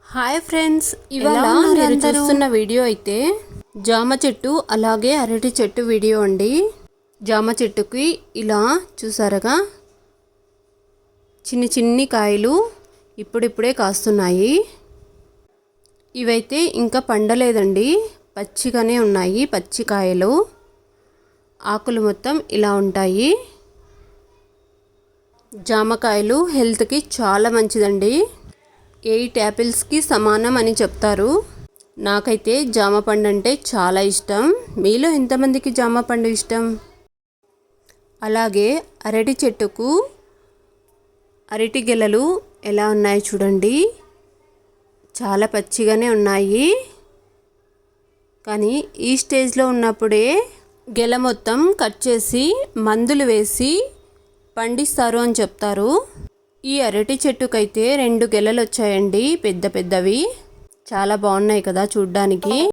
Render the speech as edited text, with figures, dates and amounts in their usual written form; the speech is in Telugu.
హాయ్ ఫ్రెండ్స్, ఇవాళ మీరు చూస్తున్న వీడియో అయితే జామ చెట్టు అలాగే అరటి చెట్టు వీడియో అండి. జామ చెట్టుకి ఇలా చూసారుగా చిన్ని చిన్ని కాయలు ఇప్పుడిప్పుడే కాస్తున్నాయి. ఇవైతే ఇంకా పండలేదండి, పచ్చిగానే ఉన్నాయి. పచ్చి కాయలు, ఆకులు మొత్తం ఇలా ఉంటాయి. జామకాయలు హెల్త్కి చాలా మంచిదండి. 8 యాపిల్స్కి సమానం అని చెప్తారు. నాకైతే జామ పండు అంటే చాలా ఇష్టం. మీలో ఎంతమందికి జామ పండు ఇష్టం? అలాగే అరటి చెట్టుకు అరటి గెలలు ఎలా ఉన్నాయి చూడండి, చాలా పచ్చిగానే ఉన్నాయి. కానీ ఈ స్టేజ్లో ఉన్నప్పుడే గెల మొత్తం కట్ చేసి మందులు వేసి పండిస్తారు అని చెప్తారు. ఈ అరటి చెట్టుకైతే 2 గెలలు వచ్చాయండి, పెద్ద పెద్దవి. చాలా బాగున్నాయి కదా చూడ్డానికి.